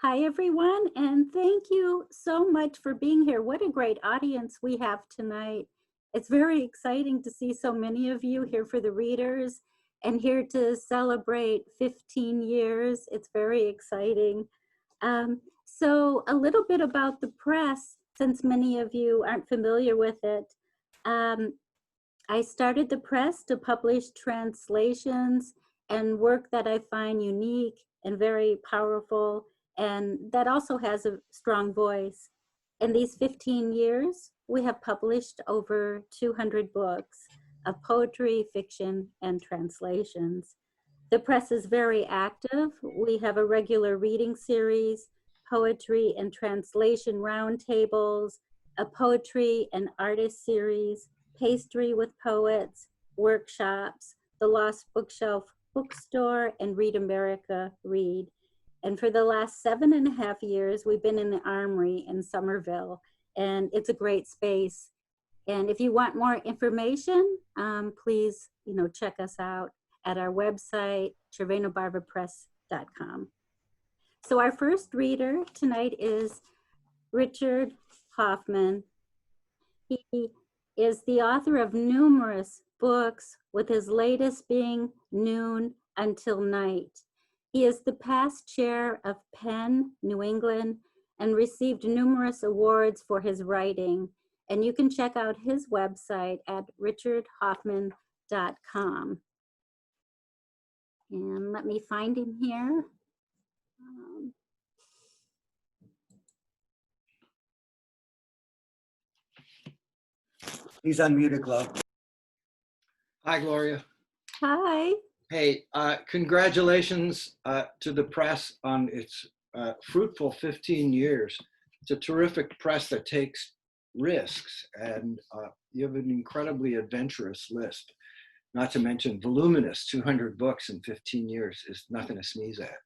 Hi, everyone, and thank you so much for being here. What a great audience we have tonight. It's very exciting to see so many of you here for the readers and here to celebrate 15 years. It's very exciting. So a little bit about the press, since many of you aren't familiar with it. I started the press to publish translations and work that I find unique and very powerful, and that also has a strong voice. In these 15 years, we have published over 200 books of poetry, fiction, and translations. The press is very active. We have a regular reading series, poetry and translation roundtables, a poetry and artist series, pastry with poets, workshops, the Lost Bookshelf bookstore, and Read America Read. And for the last 7.5 years, we've been in the Armory in Somerville, and it's a great space. And if you want more information, please, check us out at our website, cervenabarvapress.com. So our first reader tonight is Richard Hoffman. He is the author of numerous books, with his latest being Noon Until Night. He is the past chair of PEN New England and received numerous awards for his writing. And you can check out his website at richardhoffman.com. And let me find him here. He's unmuted, Glo. Hi, Gloria. Hi. Hey, congratulations to the press on its fruitful 15 years. It's a terrific press that takes risks, and you have an incredibly adventurous list. Not to mention voluminous, 200 books in 15 years is nothing to sneeze at.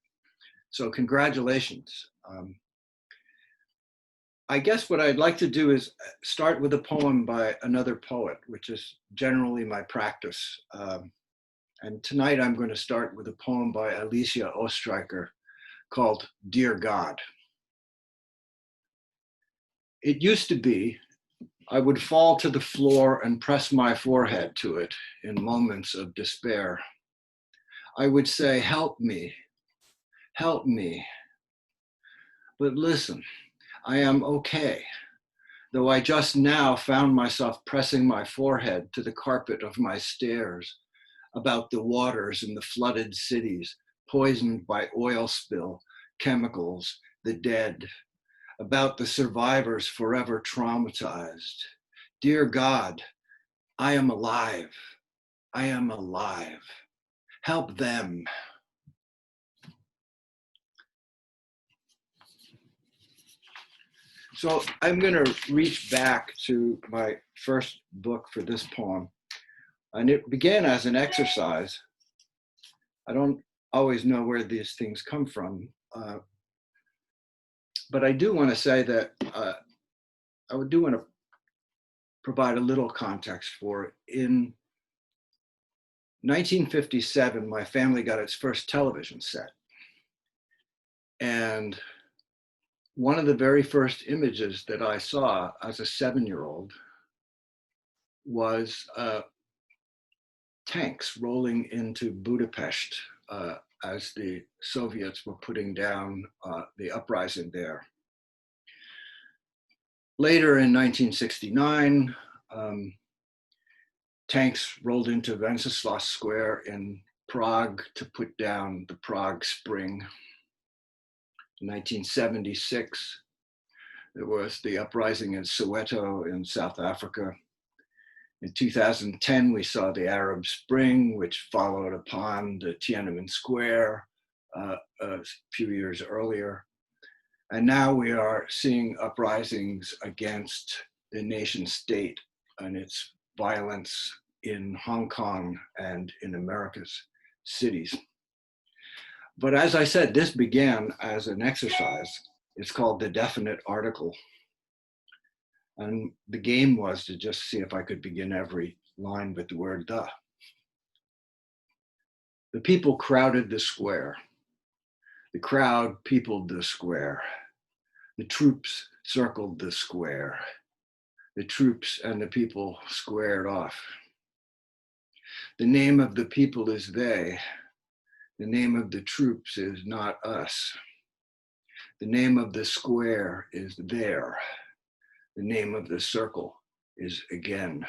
So congratulations. I guess what I'd like to do is start with a poem by another poet, which is generally my practice. And tonight I'm going to start with a poem by Alicia Ostreicher called Dear God. It used to be I would fall to the floor and press my forehead to it in moments of despair. I would say, help me, help me. But listen, I am okay, though I just now found myself pressing my forehead to the carpet of my stairs about the waters in the flooded cities, poisoned by oil spill, chemicals, the dead, about the survivors forever traumatized. Dear God, I am alive. I am alive. Help them. So I'm going to reach back to my first book for this poem. And it began as an exercise. I don't always know where these things come from. But I do want to say that I do want to provide a little context for it. In 1957, my family got its first television set. And one of the very first images that I saw as a 7-year-old was tanks rolling into Budapest as the Soviets were putting down the uprising there. Later in 1969, tanks rolled into Wenceslas Square in Prague to put down the Prague Spring. In 1976, there was the uprising in Soweto in South Africa. In 2010, we saw the Arab Spring, which followed upon the Tiananmen Square a few years earlier. And now we are seeing uprisings against the nation state and its violence in Hong Kong and in America's cities. But as I said, this began as an exercise. It's called the definite article. And the game was to just see if I could begin every line with the word the. The people crowded the square. The crowd peopled the square. The troops circled the square. The troops and the people squared off. The name of the people is they. The name of the troops is not us. The name of the square is there. The name of the circle is again.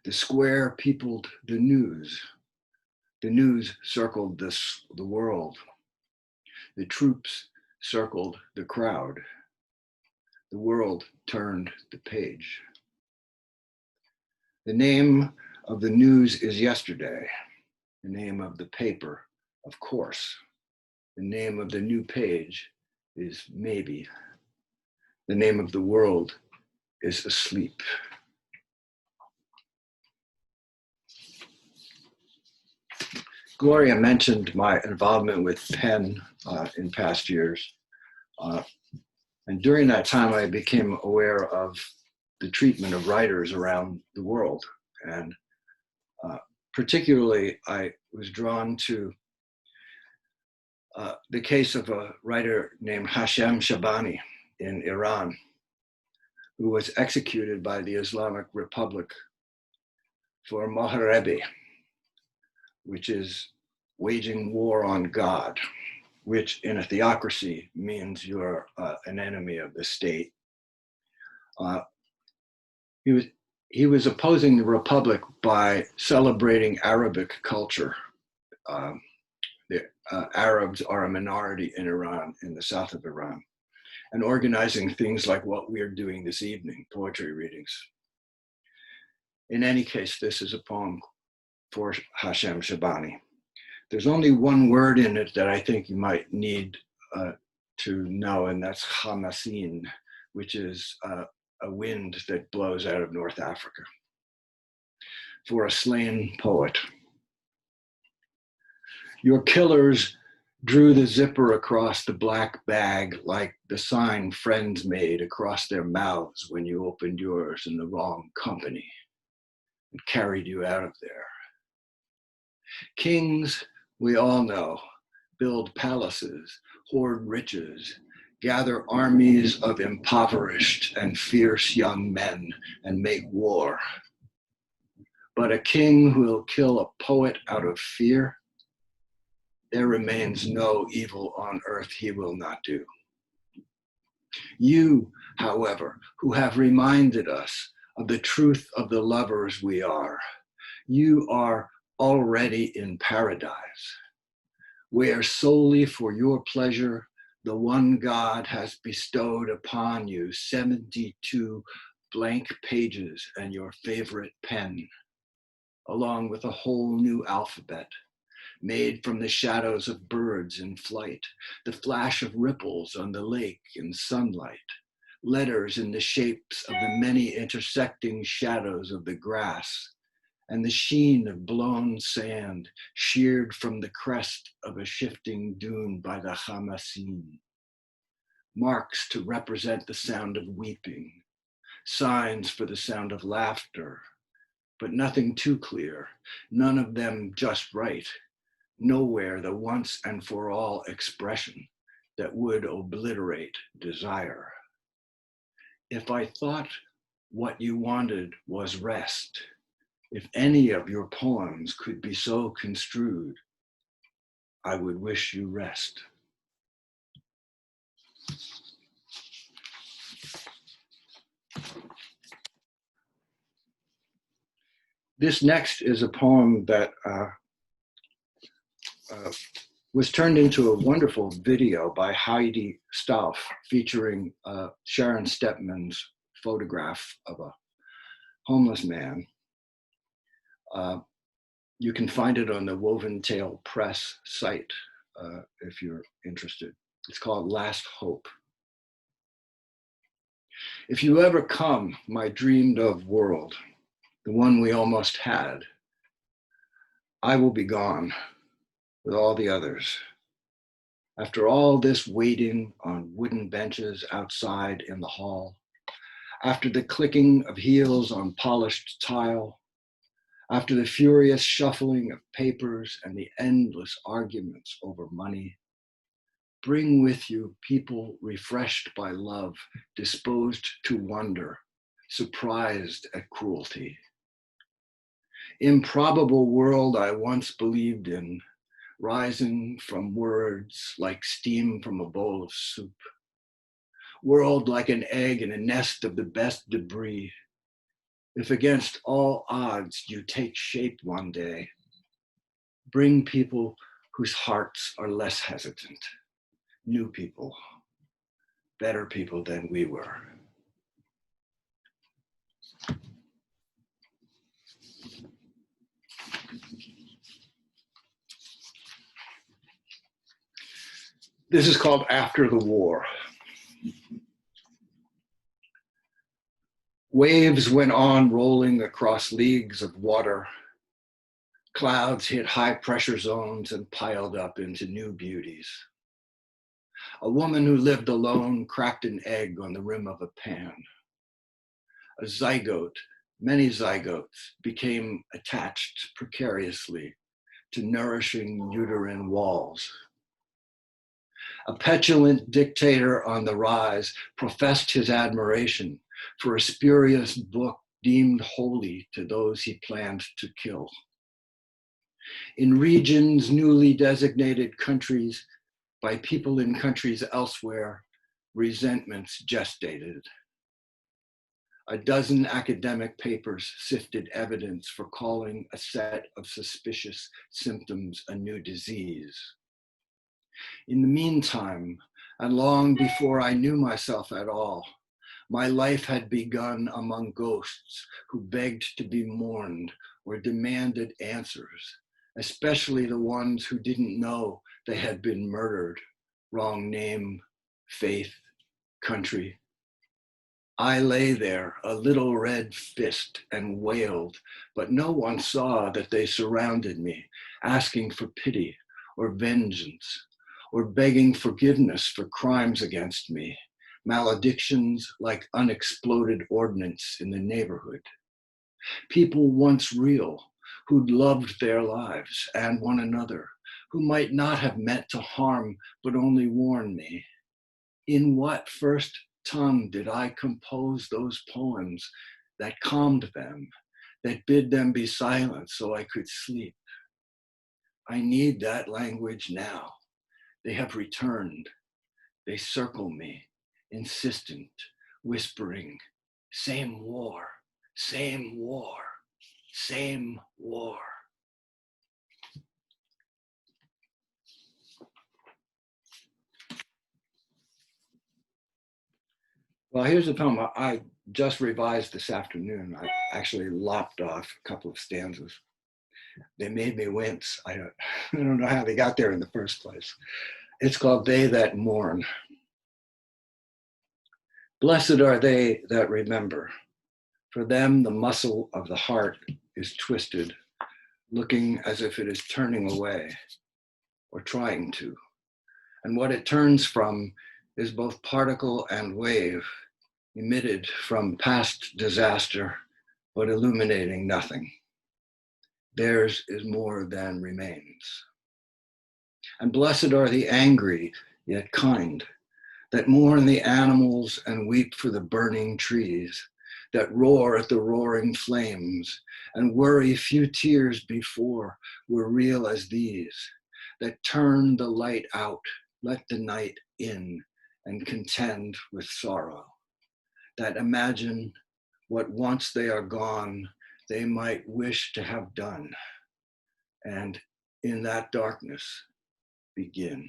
The square peopled the news. The news circled the world. The troops circled the crowd. The world turned the page. The name of the news is yesterday. The name of the paper, of course. The name of the new page is maybe. The name of the world is asleep. Gloria mentioned my involvement with pen in past years. And during that time, I became aware of the treatment of writers around the world. And particularly, I was drawn to the case of a writer named Hashem Shabani in Iran, who was executed by the Islamic Republic for Moharebi, which is waging war on God, which in a theocracy means you're an enemy of the state. He was opposing the Republic by celebrating Arabic culture. The Arabs are a minority in Iran, in the south of Iran, and organizing things like what we're doing this evening, poetry readings. In any case, this is a poem for Hashem Shabani. There's only one word in it that I think you might need to know, and that's Hamasin, which is a wind that blows out of North Africa. For a slain poet. Your killers drew the zipper across the black bag like the sign friends made across their mouths when you opened yours in the wrong company and carried you out of there. Kings, we all know, build palaces, hoard riches, gather armies of impoverished and fierce young men and make war. But a king who will kill a poet out of fear, there remains no evil on earth he will not do. You, however, who have reminded us of the truth of the lovers we are, you are already in paradise, where solely for your pleasure, the one God has bestowed upon you 72 blank pages and your favorite pen, along with a whole new alphabet, made from the shadows of birds in flight, the flash of ripples on the lake in sunlight, letters in the shapes of the many intersecting shadows of the grass, and the sheen of blown sand sheared from the crest of a shifting dune by the Hamasin. Marks to represent the sound of weeping, signs for the sound of laughter, but nothing too clear, none of them just right. Nowhere the once and for all expression that would obliterate desire. If I thought what you wanted was rest, if any of your poems could be so construed, I would wish you rest. This next is a poem that was turned into a wonderful video by Heidi Stauff, featuring Sharon Stepman's photograph of a homeless man. You can find it on the Woven Tale Press site if you're interested. It's called Last Hope. If you ever come, my dreamed of world, the one we almost had, I will be gone with all the others. After all this waiting on wooden benches outside in the hall, after the clicking of heels on polished tile, After the furious shuffling of papers and the endless arguments over money, bring with you people refreshed by love, disposed to wonder, surprised at cruelty. Improbable world I once believed in, rising from words like steam from a bowl of soup. World like an egg in a nest of the best debris. If against all odds you take shape one day, bring people whose hearts are less hesitant, new people, better people than we were. This is called After the War. Waves went on rolling across leagues of water. Clouds hit high pressure zones and piled up into new beauties. A woman who lived alone cracked an egg on the rim of a pan. A zygote, many zygotes, became attached precariously to nourishing uterine walls. A petulant dictator on the rise professed his admiration for a spurious book deemed holy to those he planned to kill. In regions newly designated countries by people in countries elsewhere, resentments gestated. A dozen academic papers sifted evidence for calling a set of suspicious symptoms a new disease. In the meantime, and long before I knew myself at all, my life had begun among ghosts who begged to be mourned or demanded answers, especially the ones who didn't know they had been murdered, wrong name, faith, country. I lay there, a little red fist, and wailed, but no one saw that they surrounded me, asking for pity or vengeance, or begging forgiveness for crimes against me, maledictions like unexploded ordnance in the neighborhood. People once real, who'd loved their lives and one another, who might not have meant to harm, but only warn me. In what first tongue did I compose those poems that calmed them, that bid them be silent so I could sleep? I need that language now. They have returned. They circle me, insistent, whispering, same war, same war, same war. Well, here's a poem I just revised this afternoon. I actually lopped off a couple of stanzas. They made me wince. I don't know how they got there in the first place. It's called They That Mourn. Blessed are they that remember. For them, the muscle of the heart is twisted, looking as if it is turning away or trying to. And what it turns from is both particle and wave, emitted from past disaster, but illuminating nothing. Theirs is more than remains. And blessed are the angry, yet kind, that mourn the animals and weep for the burning trees, that roar at the roaring flames and worry few tears before were real as these, that turn the light out, let the night in, and contend with sorrow, that imagine what once they are gone, they might wish to have done, and in that darkness begin.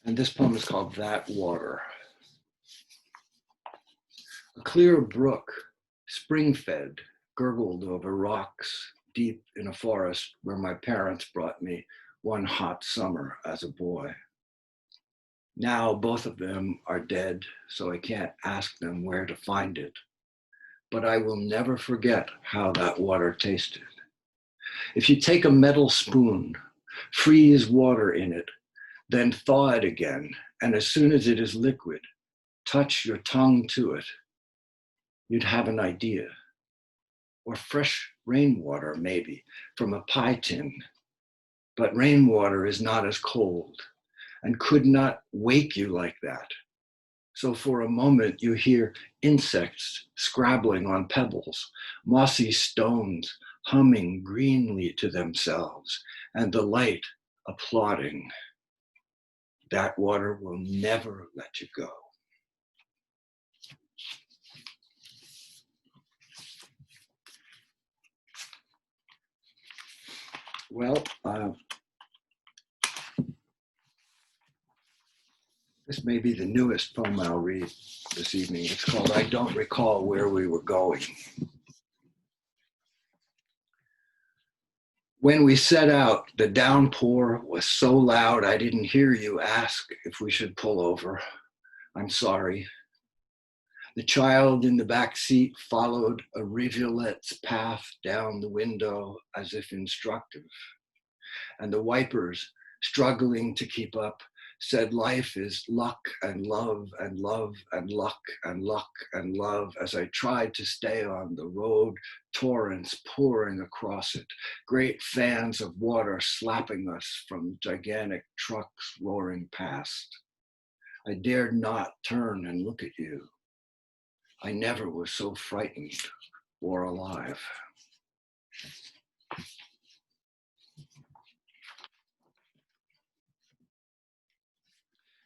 And this poem is called That Water. A clear brook, spring-fed, gurgled over rocks deep in a forest where my parents brought me one hot summer as a boy. Now both of them are dead, so I can't ask them where to find it. But I will never forget how that water tasted. If you take a metal spoon, freeze water in it, then thaw it again, and as soon as it is liquid, touch your tongue to it. You'd have an idea. Or fresh rainwater, maybe, from a pie tin. But rainwater is not as cold and could not wake you like that. So for a moment you hear insects scrabbling on pebbles, mossy stones humming greenly to themselves, and the light applauding. That water will never let you go. Well, this may be the newest poem I'll read this evening. It's called I Don't Recall Where We Were Going. When we set out, the downpour was so loud I didn't hear you ask if we should pull over. I'm sorry. The child in the back seat followed a rivulet's path down the window as if instructive. And the wipers, struggling to keep up, said life is luck and love and love and luck and luck and love as I tried to stay on the road, torrents pouring across it, great fans of water slapping us from gigantic trucks roaring past. I dared not turn and look at you. I never was so frightened or alive.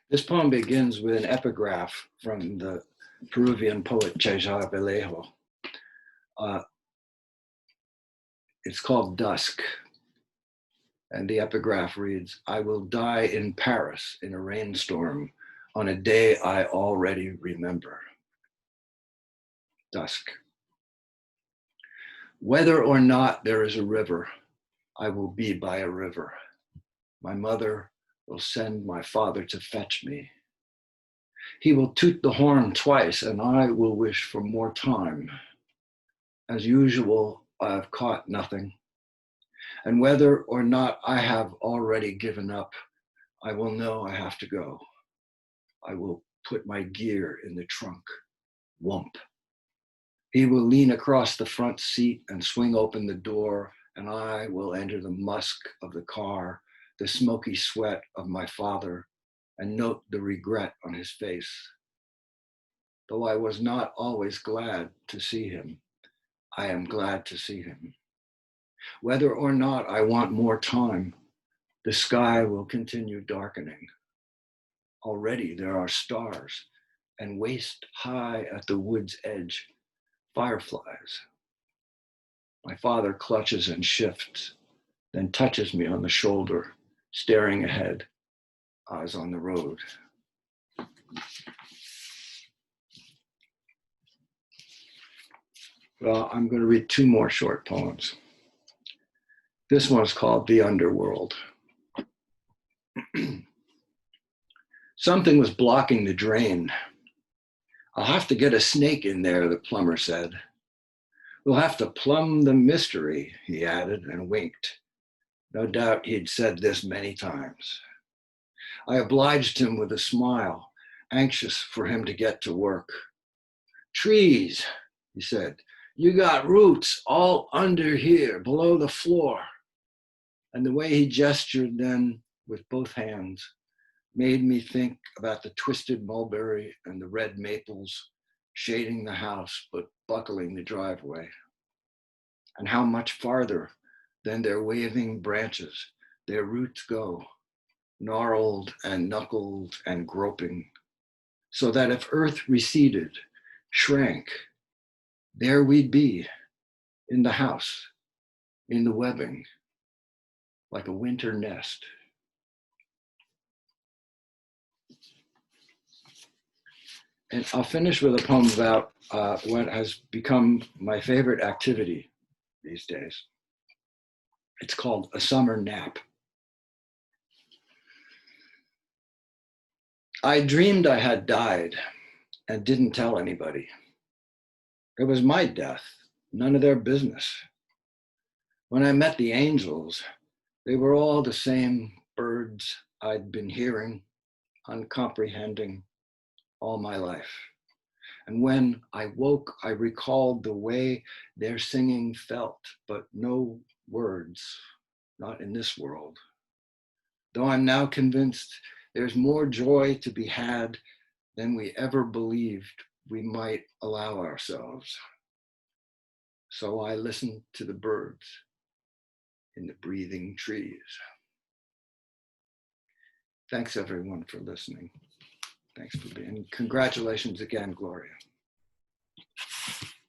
This poem begins with an epigraph from the Peruvian poet Cesar Vallejo. It's called Dusk, and the epigraph reads, I will die in Paris in a rainstorm on a day I already remember. Dusk. Whether or not there is a river, I will be by a river. My mother will send my father to fetch me. He will toot the horn twice, and I will wish for more time. As usual, I have caught nothing. And whether or not I have already given up, I will know I have to go. I will put my gear in the trunk. Whump. He will lean across the front seat and swing open the door, and I will enter the musk of the car, the smoky sweat of my father, and note the regret on his face. Though I was not always glad to see him, I am glad to see him. Whether or not I want more time, the sky will continue darkening. Already there are stars, and waist high at the wood's edge, fireflies. My father clutches and shifts, then touches me on the shoulder, staring ahead, eyes on the road. Well, I'm going to read two more short poems. This one's called The Underworld. Something was blocking the drain. I'll have to get a snake in there, the plumber said. We'll have to plumb the mystery, he added and winked. No doubt he'd said this many times. I obliged him with a smile, anxious for him to get to work. Trees, he said. You got roots all under here, below the floor. And the way he gestured then with both hands made me think about the twisted mulberry and the red maples shading the house but buckling the driveway. And how much farther than their waving branches their roots go, gnarled and knuckled and groping, so that if earth receded, shrank, there we'd be, in the house, in the webbing, like a winter nest. And I'll finish with a poem about what has become my favorite activity these days. It's called A Summer Nap. I dreamed I had died and didn't tell anybody. It was my death, none of their business. When I met the angels, they were all the same birds I'd been hearing, uncomprehending all my life. And when I woke, I recalled the way their singing felt, but no words, not in this world. Though I'm now convinced there's more joy to be had than we ever believed we might allow ourselves. So I listened to the birds in the breathing trees. Thanks everyone for listening. Thanks for being, congratulations again, Gloria.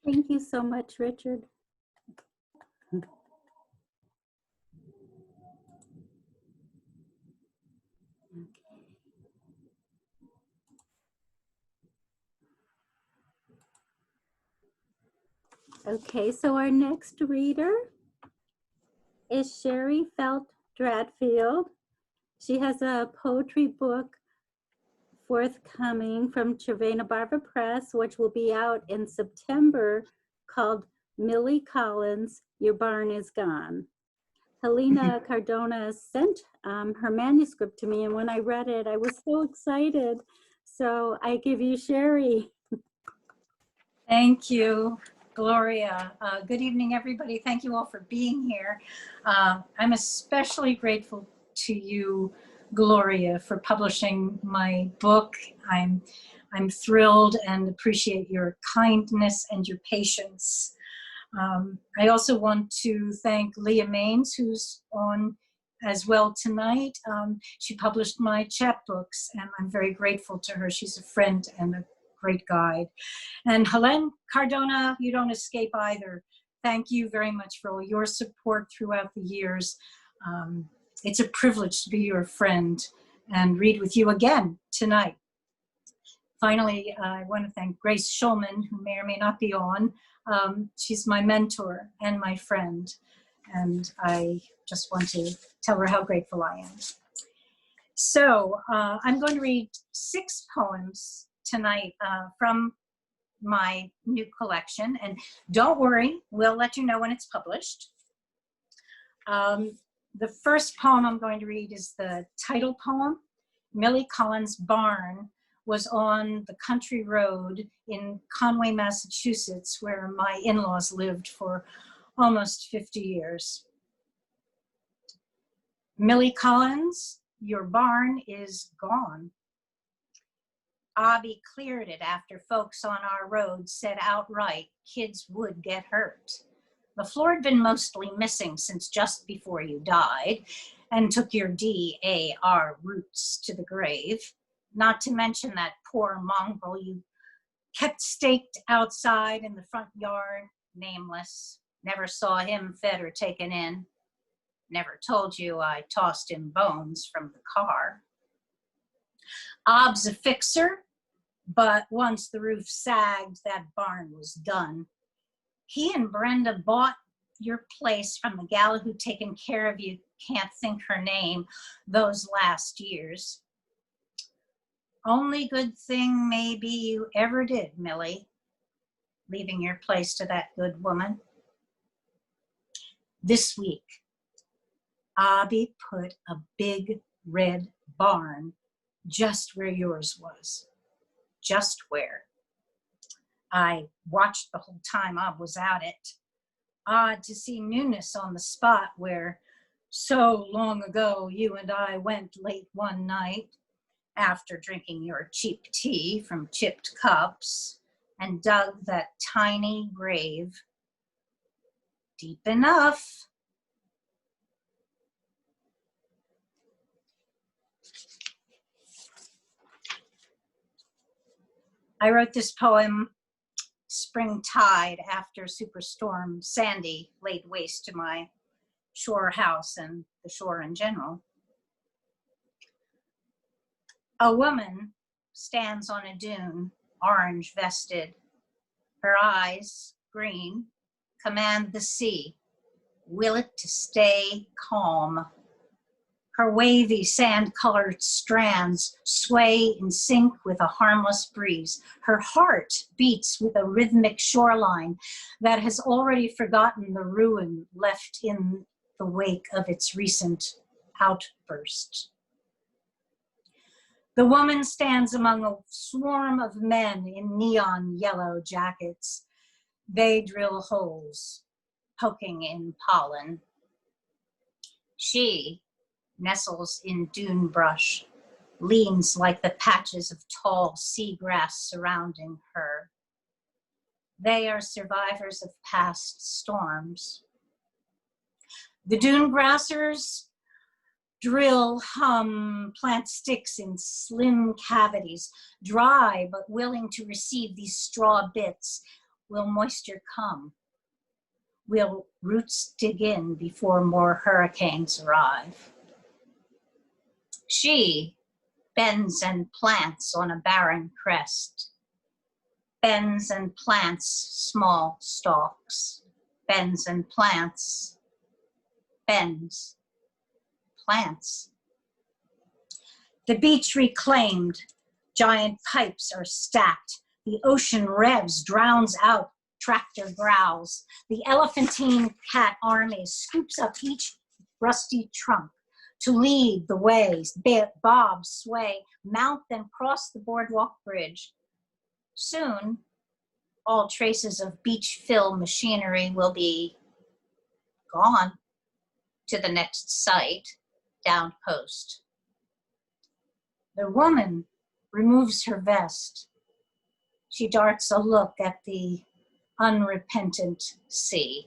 Thank you so much, Richard. Okay, so our next reader is Sherri Feltdratfield. She has a poetry book forthcoming from Cervena Barva Press, which will be out in September, called Millie Collins, Your Barn is Gone. Helen Cardona sent her manuscript to me, and when I read it, I was so excited. So I give you Sherri. Thank you, Gloria. Good evening, everybody. Thank you all for being here. I'm especially grateful to you, Gloria, for publishing my book. I'm thrilled and appreciate your kindness and your patience. I also want to thank Leah Maines, who's on as well tonight. She published my chapbooks, and I'm very grateful to her. She's a friend and a great guide. And Helen Cardona, you don't escape either. Thank you very much for all your support throughout the years. It's a privilege to be your friend and read with you again tonight. Finally, I want to thank Grace Schulman, who may or may not be on. She's my mentor and my friend, and I just want to tell her how grateful I am. So I'm going to read 6 poems tonight from my new collection, and don't worry, we'll let you know when it's published. The first poem I'm going to read is the title poem. Millie Collins' barn was on the country road in Conway, Massachusetts, where my in-laws lived for almost 50 years. Millie Collins, your barn is gone. Abby cleared it after folks on our road said outright kids would get hurt. The floor had been mostly missing since just before you died and took your DAR roots to the grave. Not to mention that poor mongrel you kept staked outside in the front yard, nameless. Never saw him fed or taken in. Never told you I tossed him bones from the car. Ob's a fixer, but once the roof sagged, that barn was done. He and Brenda bought your place from the gal who'd taken care of you, can't think her name, those last years. Only good thing maybe you ever did, Millie, leaving your place to that good woman. This week, Abby put a big red barn just where yours was. Just where. I watched the whole time Ab was at it. Odd to see newness on the spot where so long ago you and I went late one night after drinking your cheap tea from chipped cups and dug that tiny grave deep enough. I wrote this poem spring tide after Superstorm Sandy laid waste to my shore house and the shore in general. A woman stands on a dune, orange vested. Her eyes, green, command the sea, will it to stay calm. Her wavy sand-colored strands sway in sync with a harmless breeze. Her heart beats with a rhythmic shoreline that has already forgotten the ruin left in the wake of its recent outburst. The woman stands among a swarm of men in neon yellow jackets. They drill holes, poking in pollen. She nestles in dune brush, leans like the patches of tall seagrass surrounding her. They are survivors of past storms. The dune grassers drill, plant sticks in slim cavities, dry but willing to receive these straw bits. Will moisture come? Will roots dig in before more hurricanes arrive? She bends and plants on a barren crest, bends and plants small stalks, bends and plants, bends, plants. The beach reclaimed, giant pipes are stacked. The ocean revs, drowns out tractor growls. The elephantine cat army scoops up each rusty trunk to lead the way, bob, sway, mount, then cross the boardwalk bridge. Soon, all traces of beach fill machinery will be gone to the next site, down coast. The woman removes her vest. She darts a look at the unrepentant sea.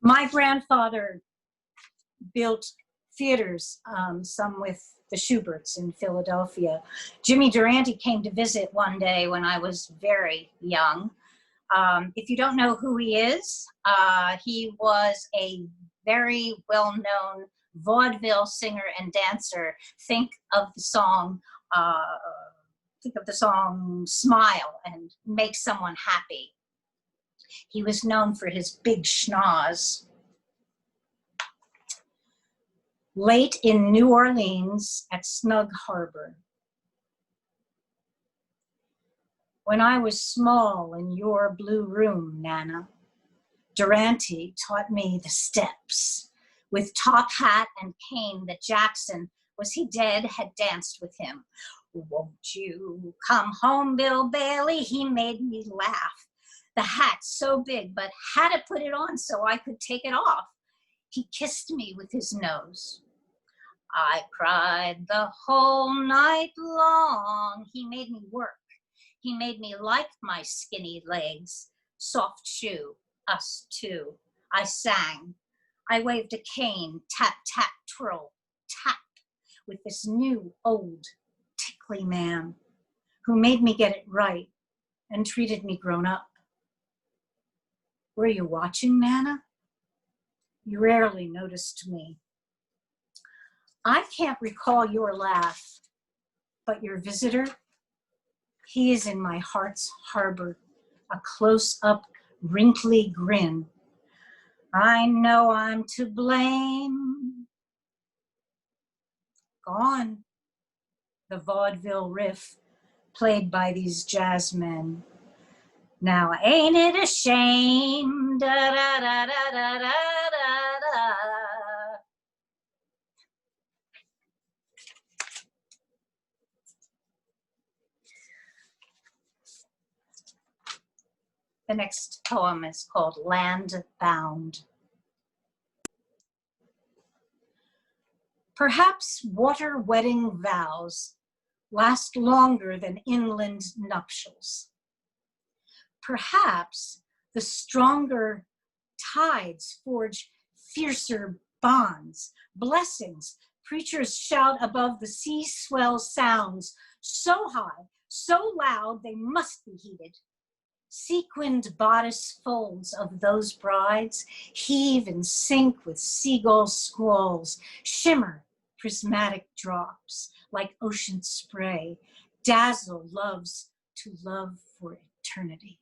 My grandfather built theaters, some with the Schuberts in Philadelphia. Jimmy Durante came to visit one day when I was very young. If you don't know who he is, he was a very well-known vaudeville singer and dancer. Think of the song Smile and Make Someone Happy. He was known for his big schnoz. Late in New Orleans at Snug Harbor. When I was small in your blue room, Nana, Durante taught me the steps. With top hat and cane that Jackson, was he dead, had danced with him. Won't you come home, Bill Bailey? He made me laugh. The hat so big, but had to put it on so I could take it off. He kissed me with his nose. I cried the whole night long. He made me work. He made me like my skinny legs. Soft shoe, us two. I sang. I waved a cane, tap, tap, twirl, tap, with this new, old, tickly man who made me get it right and treated me grown up. Were you watching, Nana? You rarely noticed me. I can't recall your laugh, but your visitor, he is in my heart's harbor, a close-up, wrinkly grin. I know I'm to blame. Gone, the vaudeville riff played by these jazzmen. Now ain't it a shame? Da, da, da, da, da, da, da, da. The next poem is called Land Bound. Perhaps water wedding vows last longer than inland nuptials. Perhaps the stronger tides forge fiercer bonds, blessings. Preachers shout above the sea swell sounds, so high, so loud, they must be heeded. Sequined bodice folds of those brides heave and sink with seagull squalls, shimmer prismatic drops like ocean spray, dazzle loves to love for eternity.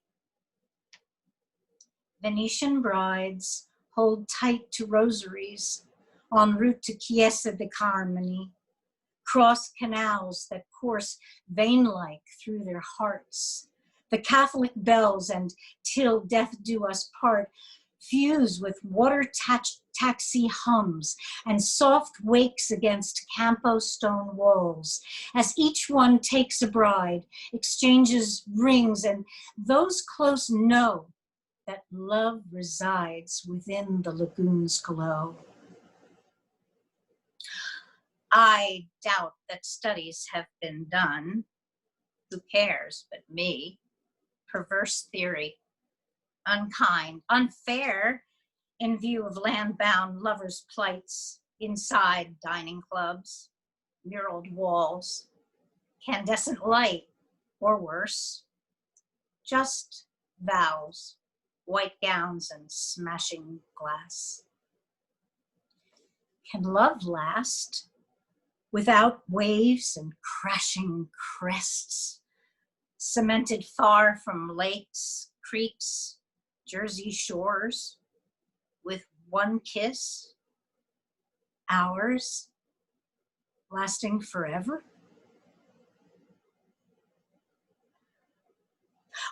Venetian brides hold tight to rosaries en route to Chiesa di Carmine, cross canals that course vein-like through their hearts. The Catholic bells and till death do us part fuse with water taxi hums and soft wakes against Campo stone walls, as each one takes a bride, exchanges rings, and those close know that love resides within the lagoon's glow. I doubt that studies have been done. Who cares but me? Perverse theory, unkind, unfair in view of land-bound lovers' plights inside dining clubs, muraled walls, incandescent light, or worse, just vows, white gowns and smashing glass. Can love last without waves and crashing crests, cemented far from lakes, creeks, Jersey shores, with one kiss, hours, lasting forever?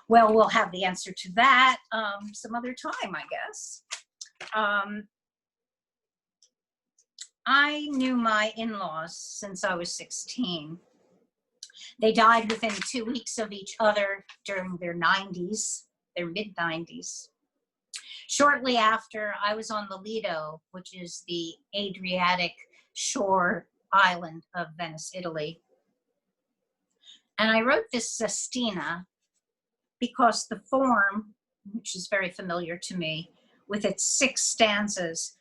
Well, we'll have the answer to that some other time, I guess. I knew my in-laws since I was 16. They died within 2 weeks of each other during their 90s, their mid-90s. Shortly after, I was on the Lido, which is the Adriatic shore island of Venice, Italy. And I wrote this sestina because the form, which is very familiar to me, with its 6 stanzas,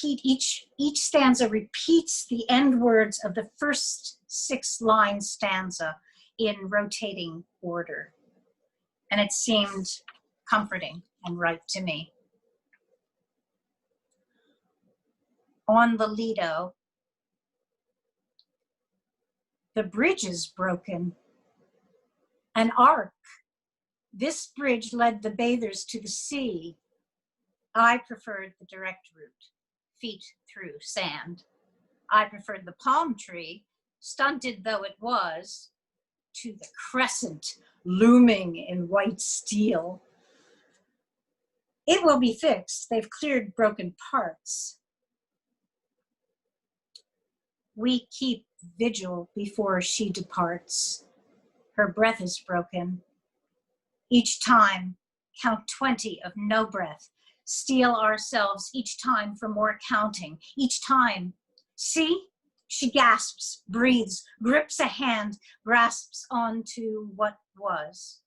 each stanza repeats the end words of the first 6-line stanza in rotating order. And it seemed comforting and right to me. On the Lido, the bridge is broken. An arc. This bridge led the bathers to the sea. I preferred the direct route, feet through sand. I preferred the palm tree, stunted though it was, to the crescent looming in white steel. It will be fixed. They've cleared broken parts. We keep vigil before she departs. Her breath is broken. Each time, count 20 of no breath. Steel ourselves each time for more counting. Each time, see? She gasps, breathes, grips a hand, grasps onto what was.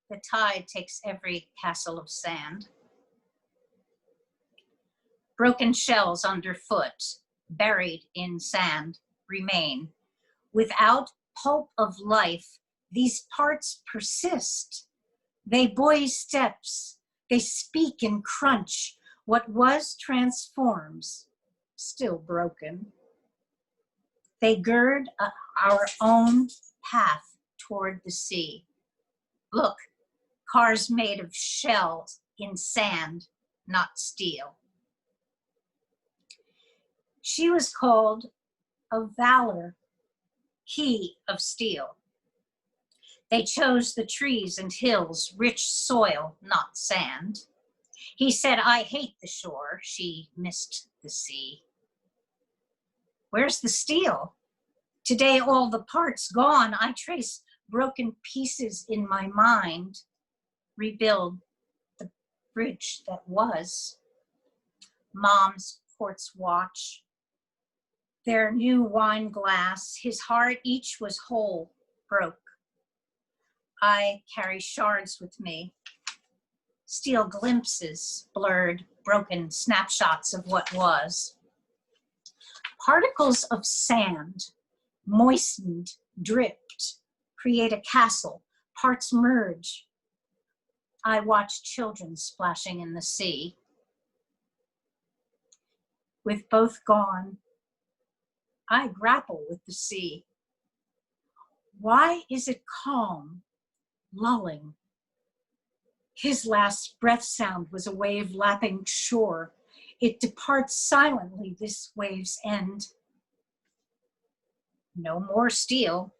The tide takes every castle of sand. Broken shells underfoot, buried in sand, remain. Without pulp of life, these parts persist. They buoy steps. They speak and crunch. What was transforms, still broken. They gird our own path toward the sea. Look, cars made of shells in sand, not steel. She was called of valor, he of steel. They chose the trees and hills, rich soil, not sand. He said, I hate the shore. She missed the sea. Where's the steel? Today all the parts gone. I trace broken pieces in my mind. Rebuild the bridge that was. Mom's quartz watch. Their new wine glass. His heart each was whole, broke. I carry shards with me. Steel glimpses, blurred, broken snapshots of what was. Particles of sand, moistened, dripped, create a castle. Parts merge. I watch children splashing in the sea. With both gone, I grapple with the sea. Why is it calm, lulling? His last breath sound was a wave lapping shore. It departs silently, this wave's end. No more steel.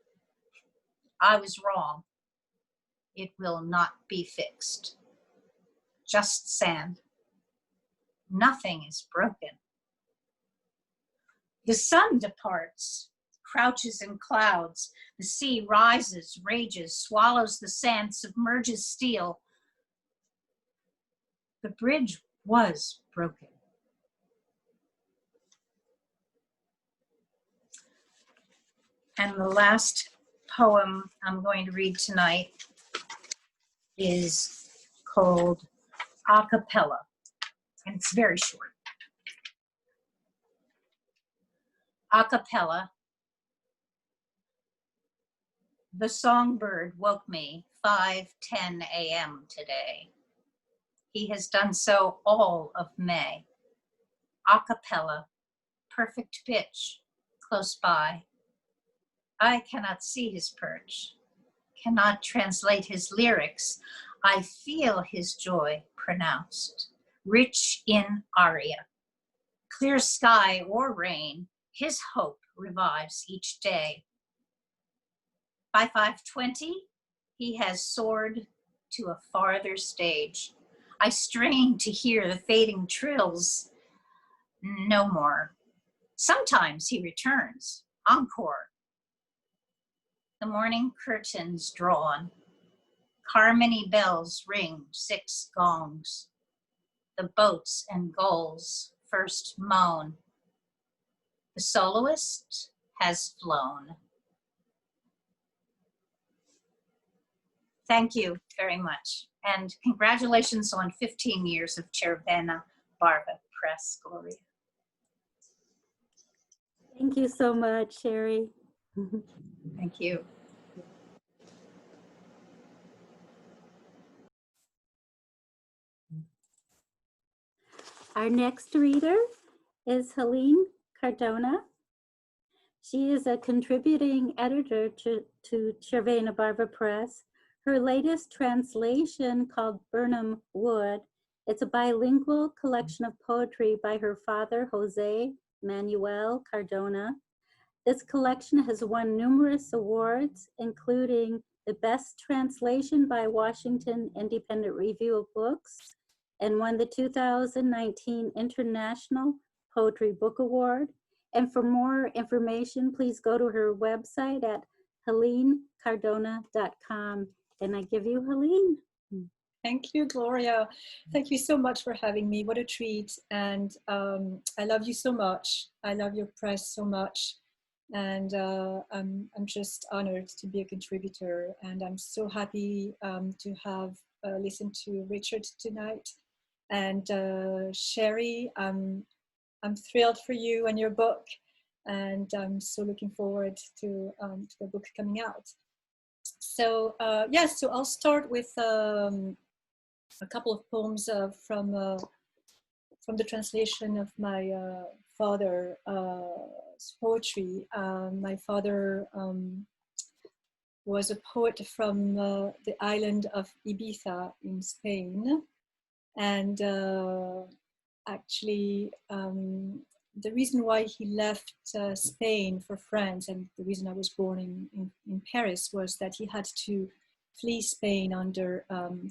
I was wrong. it will not be fixed. Just sand. Nothing is broken. The sun departs, crouches in clouds. The sea rises, rages, swallows the sand, submerges steel. The bridge was broken. And the last poem I'm going to read tonight is called Acapella, and it's very short. Acapella. The songbird woke me 5:10 a.m. today. He has done so all of May. Acapella, perfect pitch, close by. I cannot see his perch, cannot translate his lyrics. I feel his joy pronounced, rich in aria. Clear sky or rain, his hope revives each day. By 5:20, he has soared to a farther stage. I strain to hear the fading trills. No more. Sometimes he returns, encore. The morning curtains drawn. Carmany bells ring 6 gongs. The boats and gulls first moan. The soloist has flown. Thank you very much. And congratulations on 15 years of Cervena Barva Press, Gloria. Thank you so much, Sherri. Thank you. Our next reader is Helen Cardona. She is a contributing editor to Cervena Barva Press. Her latest translation, called Burnham Wood, it's a bilingual collection of poetry by her father, Jose Manuel Cardona. This collection has won numerous awards, including the Best Translation by Washington Independent Review of Books, and won the 2019 International Poetry Book Award. And for more information, please go to her website at helencardona.com. And I give you Helene. Thank you, Gloria. Thank you so much for having me. What a treat. And I love you so much. I love your press so much. And I'm just honored to be a contributor. And I'm so happy to have listened to Richard tonight. And Sherri, I'm thrilled for you and your book. And I'm so looking forward to the book coming out. So yes, so I'll start with a couple of poems from the translation of my father's poetry. My father was a poet from the island of Ibiza in Spain, and actually the reason why he left Spain for France, and the reason I was born in Paris, was that he had to flee Spain under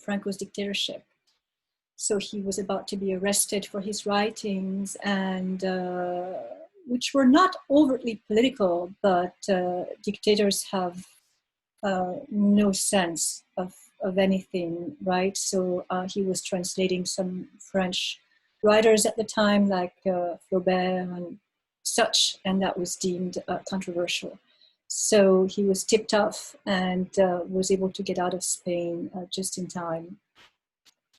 Franco's dictatorship. So he was about to be arrested for his writings, and which were not overtly political, but dictators have no sense of anything, right? So he was translating some French writers at the time, like Flaubert and such, and that was deemed controversial. So he was tipped off and was able to get out of Spain just in time.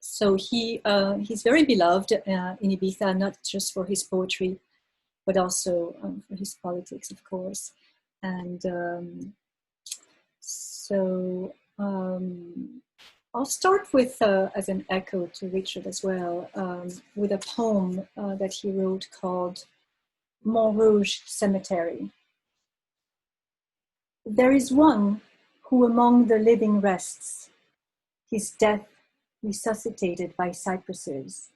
So he's very beloved in Ibiza, not just for his poetry, but also for his politics, of course. And so I'll start with, as an echo to Richard as well, with a poem that he wrote called Morgue Cemetery. There is one who among the living rests, his death resuscitated by cypresses.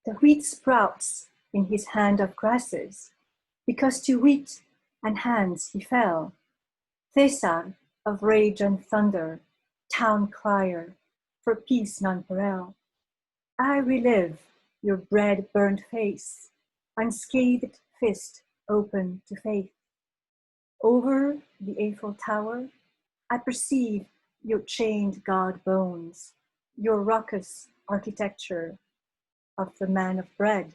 The wheat sprouts in his hand of grasses, because to wheat and hands he fell. Thesar of rage and thunder, town crier, for peace nonpareil. I relive your bread-burned face, unscathed fist open to faith. Over the Eiffel Tower, I perceive your chained god bones, your raucous architecture of the man of bread,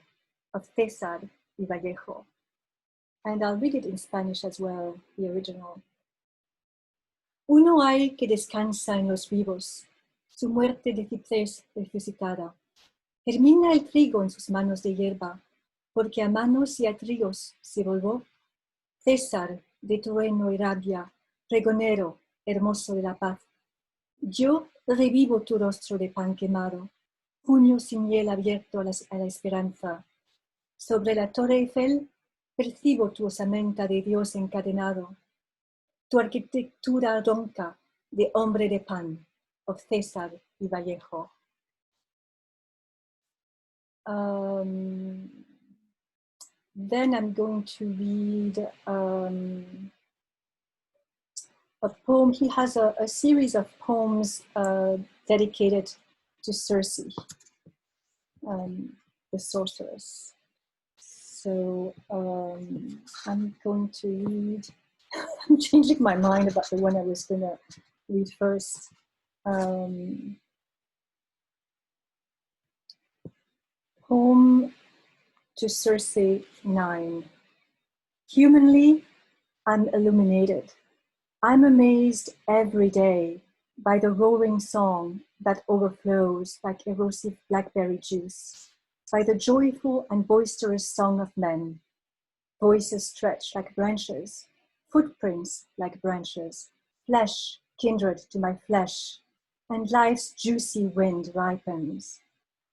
of César y Vallejo. And I'll read it in Spanish as well, the original. Uno hay que descansa en los vivos, su muerte de ciprés resucitada. Germina el trigo en sus manos de hierba, porque a manos y a trigos se volvó. César, de trueno y rabia, pregonero, hermoso de la paz. Yo revivo tu rostro de pan quemado, puño sin hiel abierto a la esperanza. Sobre la torre Eiffel percibo tu osamenta de Dios encadenado, tu arquitectura ronca de hombre de pan, of César y Vallejo. Then I'm going to read a poem. He has a series of poems dedicated to Circe, the sorceress. So I'm going to read, I'm changing my mind about the one I was going to read first. Poem to Circe 9. Humanly, I'm illuminated. I'm amazed every day by the roaring song that overflows like erosive blackberry juice, by the joyful and boisterous song of men. Voices stretch like branches, footprints like branches, flesh kindred to my flesh, and life's juicy wind ripens.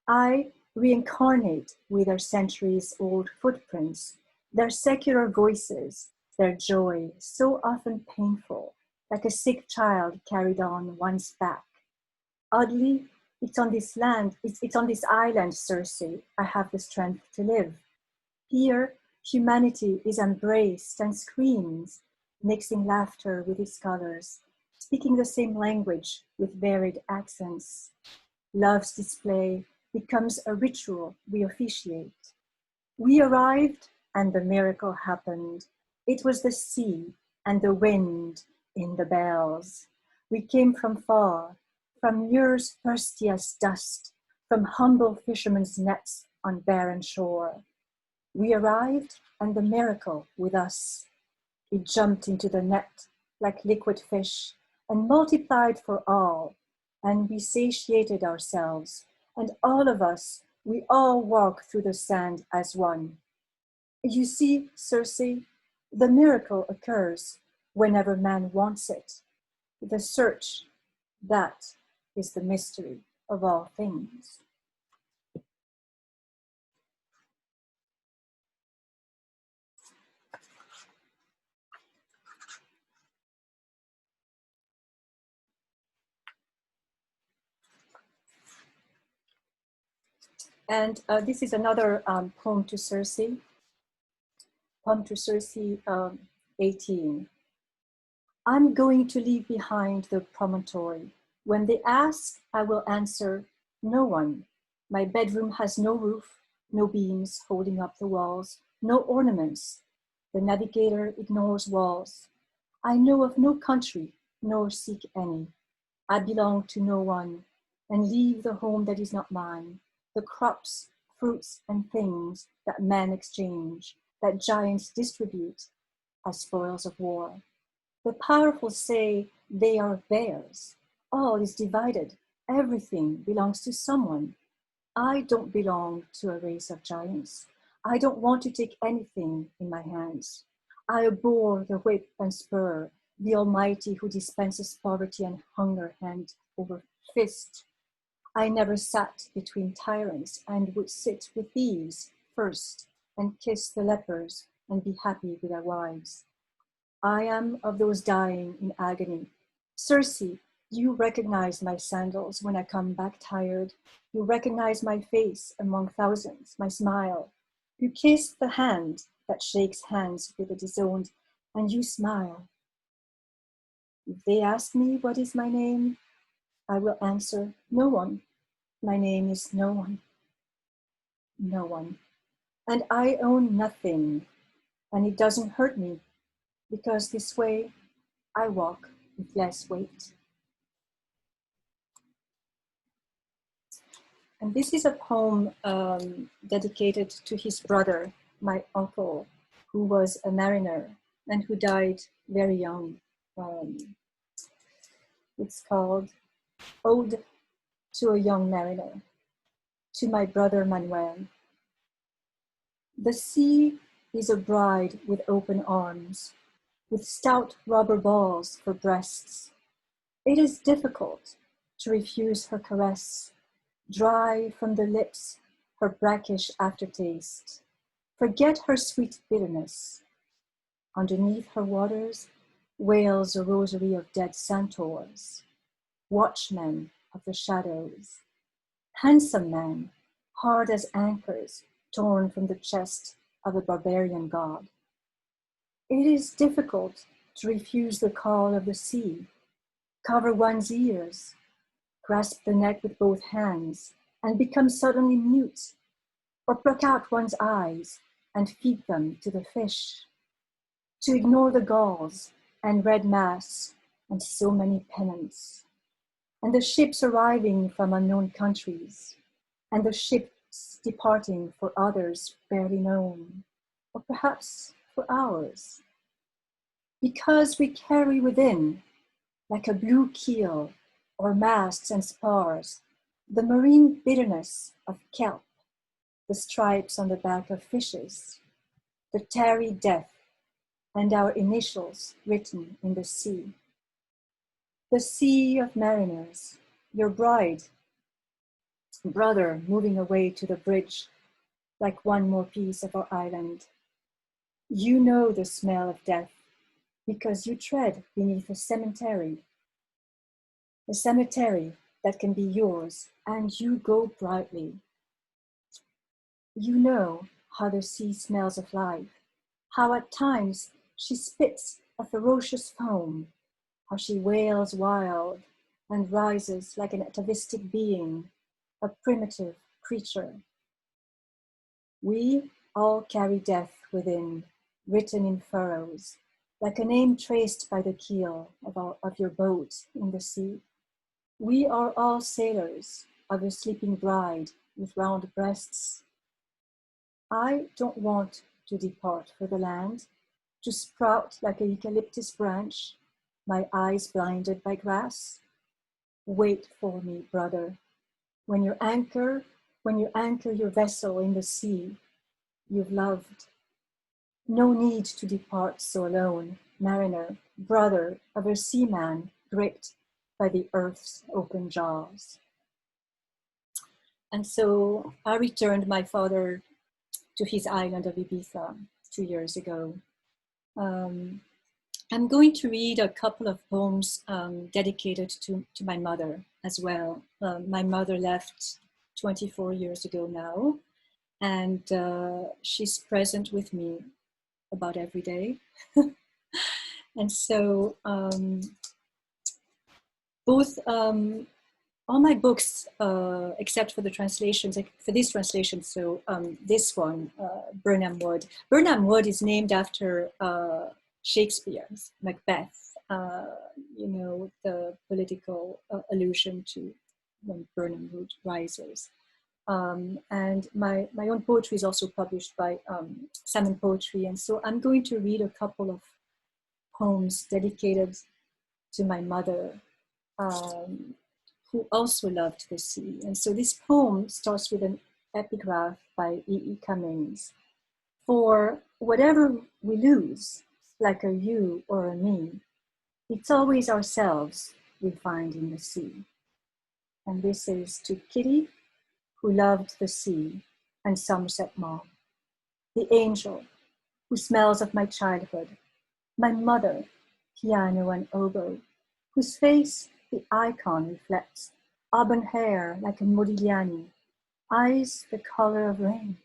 I reincarnate with their centuries-old footprints, their secular voices, their joy, so often painful, like a sick child carried on one's back. Oddly, it's on this land, it's on this island, Circe, I have the strength to live. Here, humanity is embraced and screams, mixing laughter with its colors, speaking the same language with varied accents. Love's display becomes a ritual we officiate. We arrived and the miracle happened. It was the sea and the wind in the bells. We came from far, from years thirsty as dust, from humble fishermen's nets on barren shore. We arrived and the miracle with us. It jumped into the net like liquid fish and multiplied for all, and we satiated ourselves, and all of us, we all walk through the sand as one. You see, Circe, the miracle occurs whenever man wants it. The search, that is the mystery of all things. And this is another poem to Circe. Poem to Circe 18. I'm going to leave behind the promontory. When they ask, I will answer, no one. My bedroom has no roof, no beams holding up the walls, no ornaments. The navigator ignores walls. I know of no country, nor seek any. I belong to no one, and leave the home that is not mine. The crops, fruits, and things that men exchange, that giants distribute as spoils of war. The powerful say they are theirs. All is divided. Everything belongs to someone. I don't belong to a race of giants. I don't want to take anything in my hands. I abhor the whip and spur, the Almighty who dispenses poverty and hunger hand over fist. I never sat between tyrants and would sit with thieves first and kiss the lepers and be happy with their wives. I am of those dying in agony. Circe, you recognize my sandals when I come back tired. You recognize my face among thousands, my smile. You kiss the hand that shakes hands with the disowned, and you smile. If they ask me what is my name, I will answer, no one. My name is no one. No one. And I own nothing, and it doesn't hurt me, because this way I walk with less weight. And this is a poem dedicated to his brother, my uncle, who was a mariner and who died very young. It's called Ode to a Young Mariner, to my brother Manuel. The sea is a bride with open arms, with stout rubber balls for breasts. It is difficult to refuse her caress, dry from the lips her brackish aftertaste. Forget her sweet bitterness. Underneath her waters wails a rosary of dead centaurs, watchmen of the shadows, handsome men, hard as anchors torn from the chest of a barbarian god. It is difficult to refuse the call of the sea, cover one's ears, grasp the neck with both hands, and become suddenly mute, or pluck out one's eyes and feed them to the fish, to ignore the gulls and red masts and so many pennants, and the ships arriving from unknown countries, and the ships departing for others barely known, or perhaps for ours. Because we carry within, like a blue keel or masts and spars, the marine bitterness of kelp, the stripes on the back of fishes, the tarry death, and our initials written in the sea. The sea of mariners, your bride, brother moving away to the bridge, like one more piece of our island. You know the smell of death, because you tread beneath a cemetery that can be yours, and you go brightly. You know how the sea smells of life, how at times she spits a ferocious foam, how she wails wild and rises like an atavistic being, a primitive creature. We all carry death within, written in furrows, like a name traced by the keel of your boat in the sea. We are all sailors of a sleeping bride with round breasts. I don't want to depart for the land, to sprout like a eucalyptus branch, my eyes blinded by grass. Wait for me, brother. When you anchor your vessel in the sea, you've loved. No need to depart so alone, mariner, brother of a seaman gripped by the earth's open jaws. And so I returned my father to his island of Ibiza 2 years ago. I'm going to read a couple of poems dedicated to my mother as well. My mother left 24 years ago now, and she's present with me about every day. And so all my books, except for the translations, for this translation, so this one, Burnham Wood. Burnham Wood is named after Shakespeare's Macbeth, you know, the political allusion to when Burnham Wood rises. And my own poetry is also published by Salmon Poetry. And so I'm going to read a couple of poems dedicated to my mother, who also loved the sea. And so this poem starts with an epigraph by E.E. Cummings. For whatever we lose, like a you or a me, it's always ourselves we find in the sea. And this is to Kitty, who loved the sea, and Somerset Maugham, the angel who smells of my childhood, my mother, piano and oboe, whose face the icon reflects, auburn hair like a Modigliani, eyes the color of rain,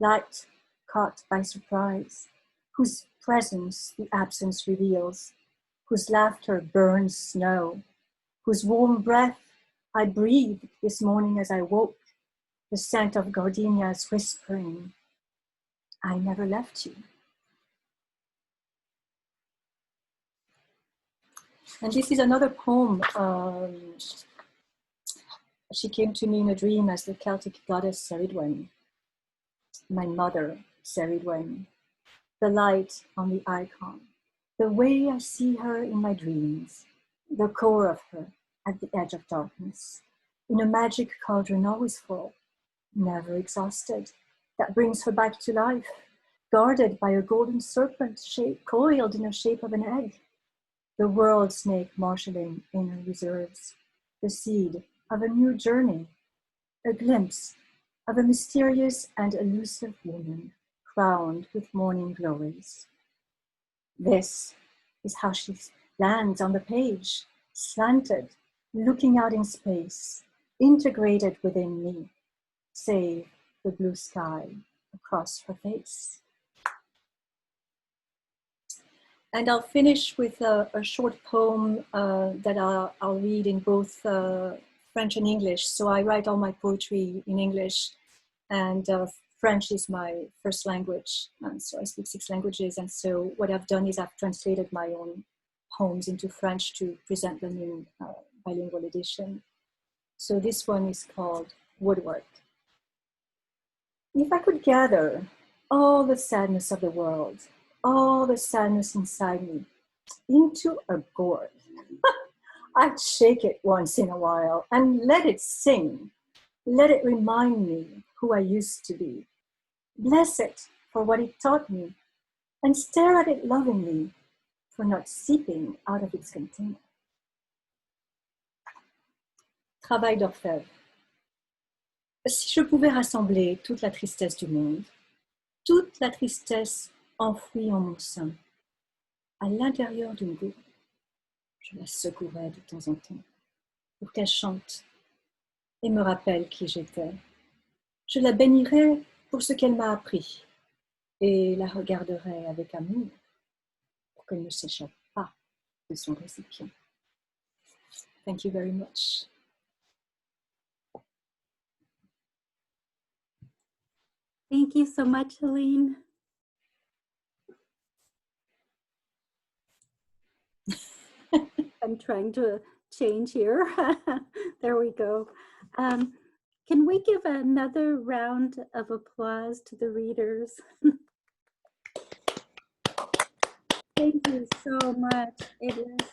light caught by surprise, whose presence the absence reveals, whose laughter burns snow, whose warm breath I breathed this morning as I woke, the scent of gardenias whispering, I never left you. And this is another poem. She came to me in a dream as the Celtic goddess Cervena, my mother, Cervena, the light on the icon, the way I see her in my dreams, the core of her at the edge of darkness, in a magic cauldron always full, never exhausted, that brings her back to life, guarded by a golden serpent coiled in the shape of an egg, the world snake marshalling in her reserves, the seed of a new journey, a glimpse of a mysterious and elusive woman crowned with morning glories. This is how she lands on the page, slanted, looking out in space, integrated within me, save the blue sky across her face. And I'll finish with a short poem that I'll read in both French and English. So I write all my poetry in English, and French is my first language. So I speak 6 languages. And so what I've done is I've translated my own poems into French to present them in bilingual edition. So this one is called Woodwork. If I could gather all the sadness of the world, all the sadness inside me, into a gourd, I'd shake it once in a while and let it sing. Let it remind me who I used to be. Bless it for what it taught me, and stare at it lovingly for not seeping out of its container. Travail d'orfèvre. Si je pouvais rassembler toute la tristesse du monde, toute la tristesse enfouie en mon sein, à l'intérieur d'une gourde, je la secouerais de temps en temps pour qu'elle chante et me rappelle qui j'étais. Je la bénirais pour ce qu'elle m'a appris et la regarderais avec amour pour qu'elle ne s'échappe pas de son récipient. Thank you very much. Thank you so much, Helene. I'm trying to change here. There we go. Can we give another round of applause to the readers? Thank you so much. It is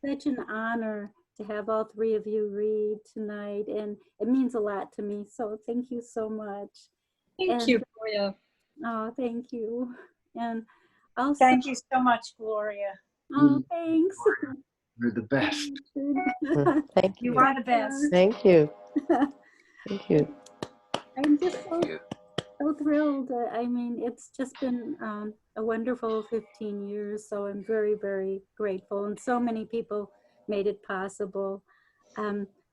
such an honor to have all 3 of you read tonight, and it means a lot to me. So thank you so much. Thank you, Gloria. Oh, thank you. And also, Thank you so much, Gloria. oh, thanks. You're the best. Thank you. You are the best. Thank you. Thank you. I'm just so thrilled. I mean, it's just been a wonderful 15 years, so I'm very, very grateful. And so many people made it possible.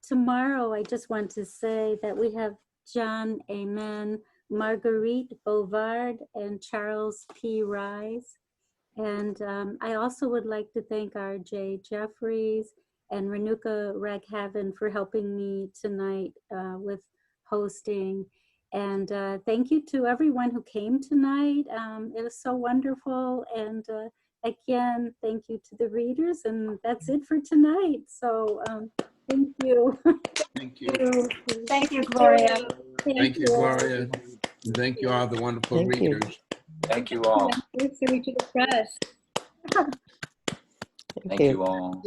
Tomorrow, I just want to say that we have John Amen, Marguerite Bovard, and Charles P. Rise. And I also would like to thank R.J. Jeffries and Renuka Raghavan for helping me tonight with hosting. And thank you to everyone who came tonight. It was so wonderful. And again, thank you to the readers. And that's it for tonight. So thank you. Thank you. Thank you, Gloria. Thank you, Gloria. And thank you all the wonderful Thank you. readers. Thank you all. Thank you to the press. Thank Thank you. you all.